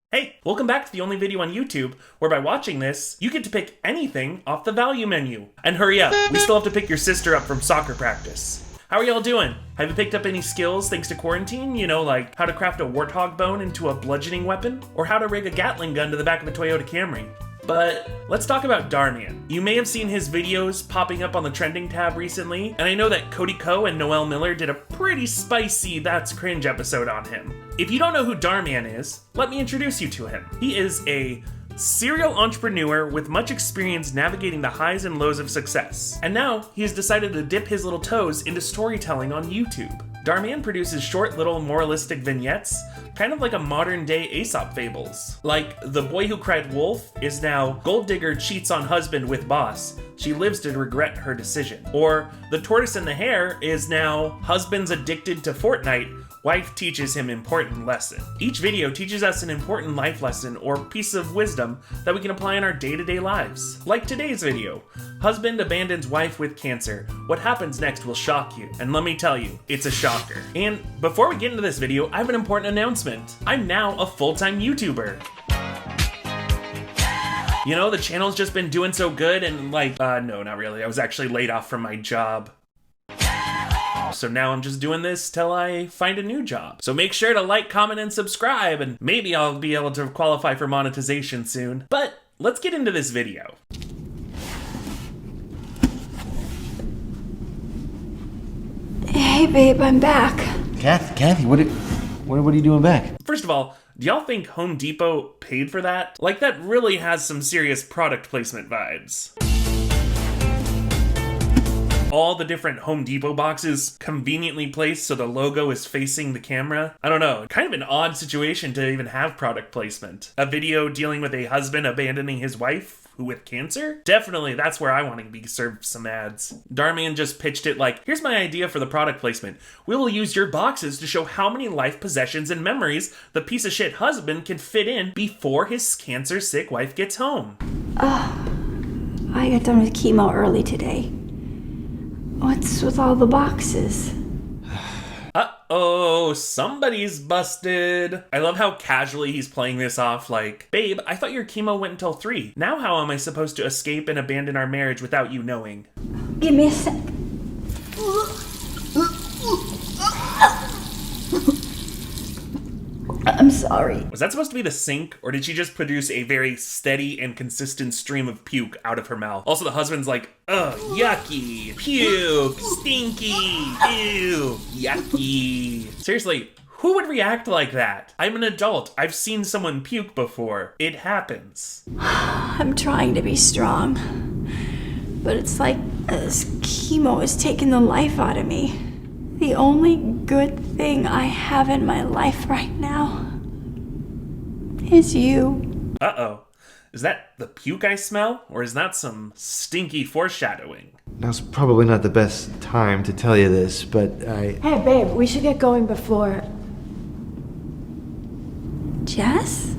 Hey, welcome back to the only video on YouTube where by watching this, you get to pick anything off the value menu. And hurry up, we still have to pick your sister up from soccer practice. How are y'all doing? Have you picked up any skills thanks to quarantine? You know, like how to craft a warthog bone into a bludgeoning weapon? Or how to rig a Gatling gun to the back of a Toyota Camry? But let's talk about Dhar Mann. You may have seen his videos popping up on the trending tab recently, and I know that Cody Ko and Noel Miller did a pretty spicy That's Cringe episode on him. If you don't know who Dhar Mann is, let me introduce you to him. He is a serial entrepreneur with much experience navigating the highs and lows of success. And now he has decided to dip his little toes into storytelling on YouTube. Dhar Mann produces short little moralistic vignettes, kind of like a modern day Aesop fables. Like, the boy who cried wolf is now gold digger cheats on husband with boss. She lives to regret her decision. Or the tortoise and the hare is now husband's addicted to Fortnite. Wife teaches him important lesson. Each video teaches us an important life lesson or piece of wisdom that we can apply in our day-to-day lives. Like today's video, husband abandons wife with cancer. What happens next will shock you. And let me tell you, it's a shocker. And before we get into this video, I have an important announcement. I'm now a full-time YouTuber. You know, the channel's just been doing so good and no, not really. I was actually laid off from my job. So now I'm just doing this till I find a new job. So make sure to like, comment, and subscribe, and maybe I'll be able to qualify for monetization soon. But let's get into this video. Hey babe, I'm back. Kathy, what are you doing back? First of all, do y'all think Home Depot paid for that? Like, that really has some serious product placement vibes. All the different Home Depot boxes conveniently placed so the logo is facing the camera. I don't know, kind of an odd situation to even have product placement. A video dealing with a husband abandoning his wife with cancer? Definitely, that's where I want to be served some ads. Dhar Mann just pitched it like, here's my idea for the product placement. We will use your boxes to show how many life possessions and memories the piece of shit husband can fit in before his cancer sick wife gets home. I got done with chemo early today. What's with all the boxes? Uh-oh, somebody's busted. I love how casually he's playing this off like, babe, I thought your chemo went until 3. Now how am I supposed to escape and abandon our marriage without you knowing? Give me a sec. I'm sorry. Was that supposed to be the sink, or did she just produce a very steady and consistent stream of puke out of her mouth? Also, the husband's like, ugh, yucky, puke, stinky, ew, yucky. Seriously, who would react like that? I'm an adult. I've seen someone puke before. It happens. I'm trying to be strong, but it's like this chemo is taking the life out of me. The only good thing I have in my life right now is you. Uh-oh. Is that the puke I smell? Or is that some stinky foreshadowing? Now's probably not the best time to tell you this, but Hey babe, we should get going before... Jess?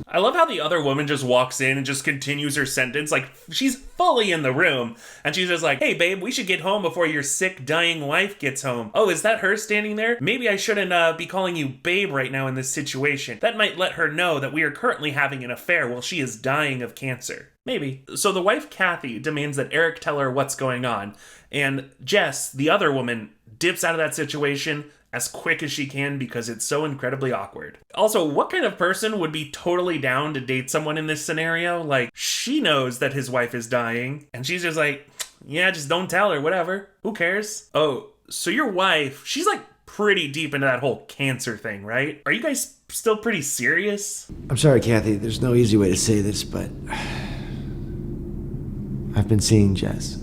I love how the other woman just walks in and just continues her sentence, like she's fully in the room, and she's just like, hey babe, we should get home before your sick, dying wife gets home. Oh, is that her standing there? Maybe I shouldn't be calling you babe right now in this situation. That might let her know that we are currently having an affair while she is dying of cancer. Maybe. So the wife, Kathy, demands that Eric tell her what's going on, and Jess, the other woman, dips out of that situation as quick as she can because it's so incredibly awkward. Also, what kind of person would be totally down to date someone in this scenario? Like, she knows that his wife is dying, and she's just like, yeah, just don't tell her, whatever. Who cares? Oh, so your wife, she's like pretty deep into that whole cancer thing, right? Are you guys still pretty serious? I'm sorry, Kathy, there's no easy way to say this, but I've been seeing Jess.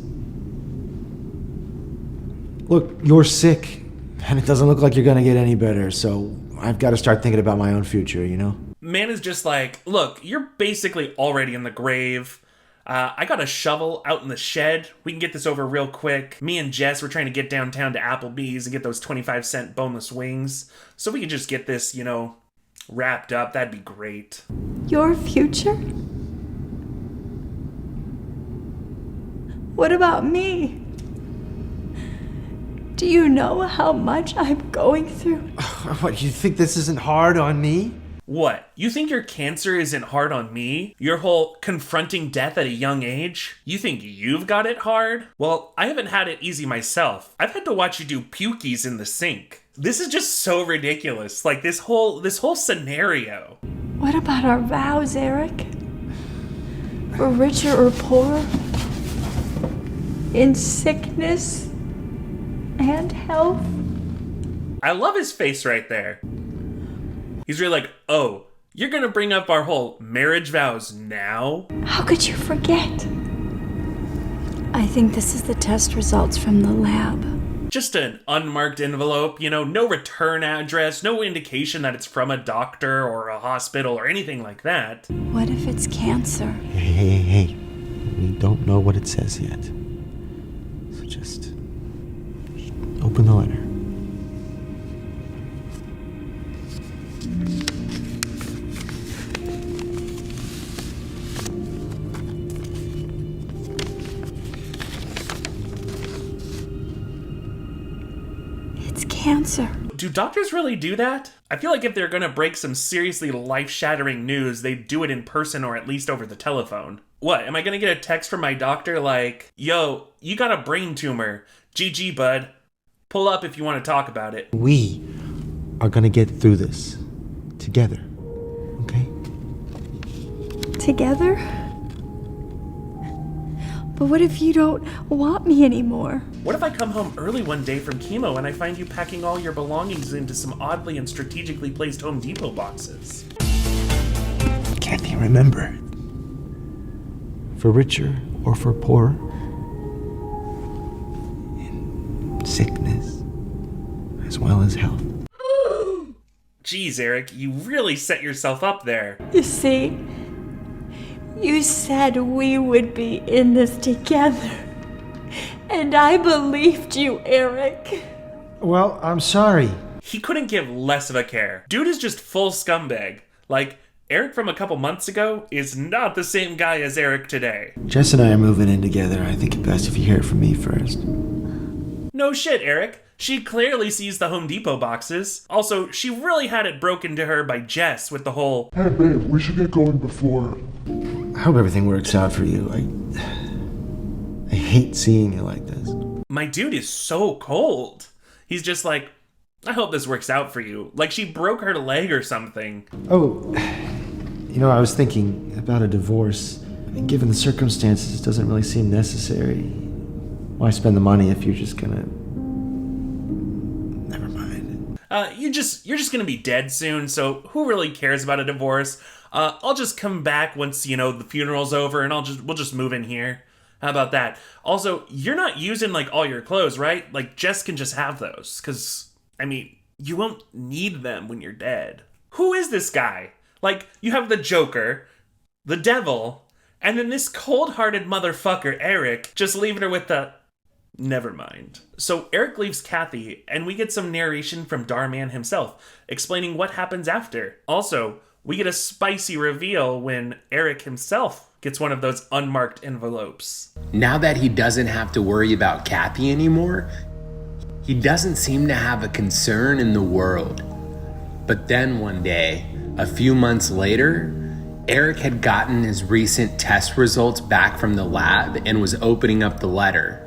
Look, you're sick. And it doesn't look like you're gonna get any better, so I've got to start thinking about my own future, you know? Man is just like, look, you're basically already in the grave. I got a shovel out in the shed. We can get this over real quick. Me and Jess, we're trying to get downtown to Applebee's and get those 25-cent boneless wings. So we can just get this, you know, wrapped up. That'd be great. Your future? What about me? Do you know how much I'm going through? What, you think this isn't hard on me? What? You think your cancer isn't hard on me? Your whole confronting death at a young age? You think you've got it hard? Well, I haven't had it easy myself. I've had to watch you do pukies in the sink. This is just so ridiculous. Like this whole scenario. What about our vows, Eric? For richer or poorer? In sickness and health? I love his face right there. He's really like, oh, you're gonna bring up our whole marriage vows now? How could you forget? I think this is the test results from the lab. Just an unmarked envelope, no return address, no indication that it's from a doctor or a hospital or anything like that. What if it's cancer? Hey. We don't know what it says yet. So just open the letter. It's cancer. Do doctors really do that? I feel like if they're gonna break some seriously life-shattering news, they'd do it in person or at least over the telephone. What, am I gonna get a text from my doctor like, yo, you got a brain tumor. GG, bud. Pull up if you want to talk about it. We are gonna get through this together, okay? Together? But what if you don't want me anymore? What if I come home early one day from chemo and I find you packing all your belongings into some oddly and strategically placed Home Depot boxes? Can't you remember? For richer or for poorer, in sickness as well as health. Jeez, Eric, you really set yourself up there. You see, you said we would be in this together. And I believed you, Eric. Well, I'm sorry. He couldn't give less of a care. Dude is just full scumbag. Like, Eric from a couple months ago is not the same guy as Eric today. Jess and I are moving in together. I think it's best if you hear it from me first. No shit, Eric. She clearly sees the Home Depot boxes. Also, she really had it broken to her by Jess with the whole, hey babe, we should get going before. I hope everything works out for you. I hate seeing you like this. my dude is so cold. He's just like, I hope this works out for you. Like she broke her leg or something. Oh, I was thinking about a divorce. Given the circumstances, it doesn't really seem necessary. Why spend the money if you're just gonna... Never mind. You're just gonna be dead soon, so who really cares about a divorce? I'll just come back once, the funeral's over, and we'll just move in here. How about that? Also, you're not using, all your clothes, right? Jess can just have those, because, you won't need them when you're dead. Who is this guy? You have the Joker, the Devil, and then this cold-hearted motherfucker, Eric, just leaving her with the... Never mind. So Eric leaves Kathy, and we get some narration from Dhar Mann himself, explaining what happens after. Also, we get a spicy reveal when Eric himself gets one of those unmarked envelopes. Now that he doesn't have to worry about Kathy anymore, he doesn't seem to have a concern in the world. But then one day, a few months later, Eric had gotten his recent test results back from the lab and was opening up the letter.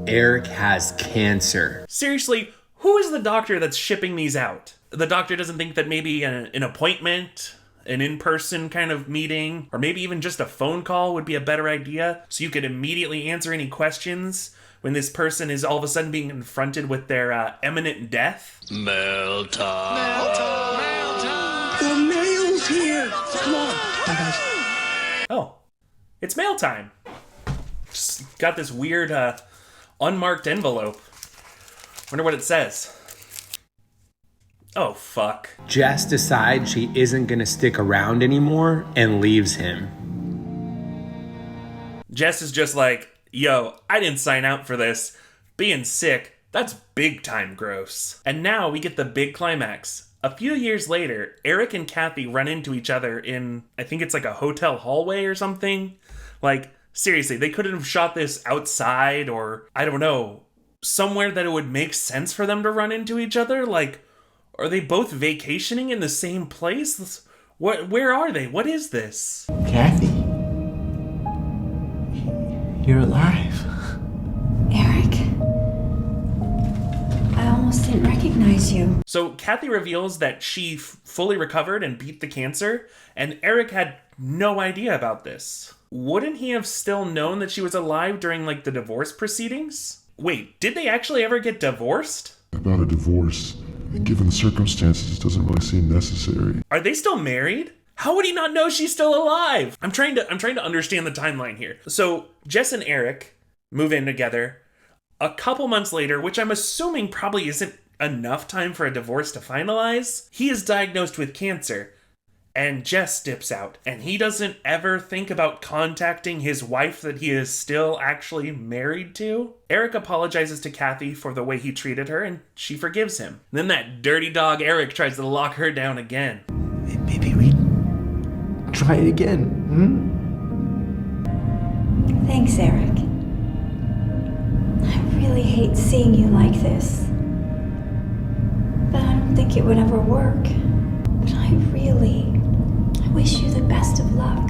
Eric has cancer. Seriously, who is the doctor that's shipping these out? The doctor doesn't think that maybe an appointment, an in-person kind of meeting, or maybe even just a phone call would be a better idea, so you could immediately answer any questions when this person is all of a sudden being confronted with their imminent death? Mail time. Mail time. Mail time. The mail's here. Come on. Bye, guys. Oh, it's mail time. Just got this weird unmarked envelope. Wonder what it says. Oh, fuck. Jess decides she isn't gonna stick around anymore and leaves him. Jess is just like, yo, I didn't sign out for this. Being sick, that's big time gross. And now we get the big climax. A few years later, Eric and Kathy run into each other in, I think it's a hotel hallway or something. Seriously, they couldn't have shot this outside or, I don't know, somewhere that it would make sense for them to run into each other? Are they both vacationing in the same place? Where are they? What is this? Kathy? You're alive. Eric? I almost didn't recognize you. So Kathy reveals that she fully recovered and beat the cancer, and Eric had no idea about this. Wouldn't he have still known that she was alive during, like, the divorce proceedings? Wait, did they actually ever get divorced? About a divorce. Given the circumstances, it doesn't really seem necessary. Are they still married? How would he not know she's still alive? I'm trying to understand the timeline here. So Jess and Eric move in together. A couple months later, which I'm assuming probably isn't enough time for a divorce to finalize, he is diagnosed with cancer. And Jess dips out, and he doesn't ever think about contacting his wife that he is still actually married to. Eric apologizes to Kathy for the way he treated her, and she forgives him. Then that dirty dog Eric tries to lock her down again. Maybe we try it again, Thanks, Eric. I really hate seeing you like this. But I don't think it would ever work. But I wish you the best of luck.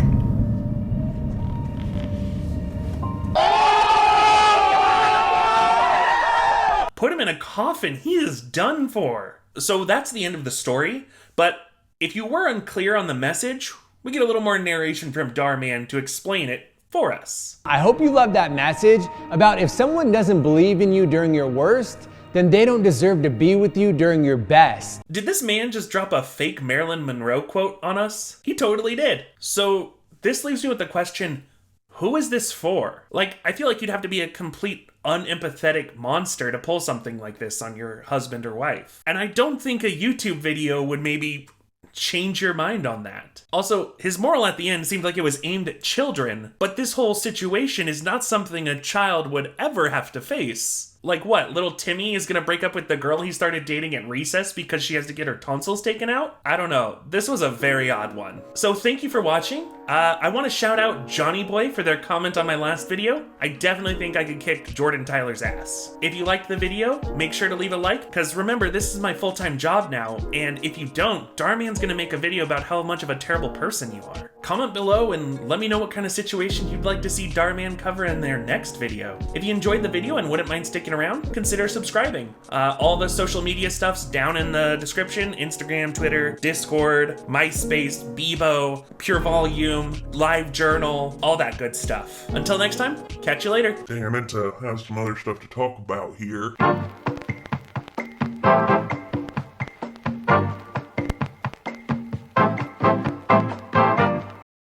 Put him in a coffin. He is done for. So that's the end of the story. But if you were unclear on the message, we get a little more narration from Dhar Mann to explain it for us. I hope you love that message about if someone doesn't believe in you during your worst, then they don't deserve to be with you during your best. Did this man just drop a fake Marilyn Monroe quote on us? He totally did. So this leaves me with the question, who is this for? Like, I feel like you'd have to be a complete unempathetic monster to pull something like this on your husband or wife. And I don't think a YouTube video would maybe change your mind on that. Also, his moral at the end seemed like it was aimed at children, but this whole situation is not something a child would ever have to face. Like what, little Timmy is gonna break up with the girl he started dating at recess because she has to get her tonsils taken out? I don't know. This was a very odd one. So thank you for watching. I want to shout out Johnny Boy for their comment on my last video. I definitely think I could kick Jordan Tyler's ass. If you liked the video, make sure to leave a like, because remember, this is my full-time job now, and if you don't, Dhar Mann's gonna make a video about how much of a terrible person you are. Comment below and let me know what kind of situation you'd like to see Dhar Mann cover in their next video. If you enjoyed the video and wouldn't mind sticking around, consider subscribing. All the social media stuff's down in the description: Instagram, Twitter, Discord, MySpace, Bebo, Pure Volume, Live Journal, all that good stuff. Until next time, catch you later. Dang, I meant to have some other stuff to talk about here.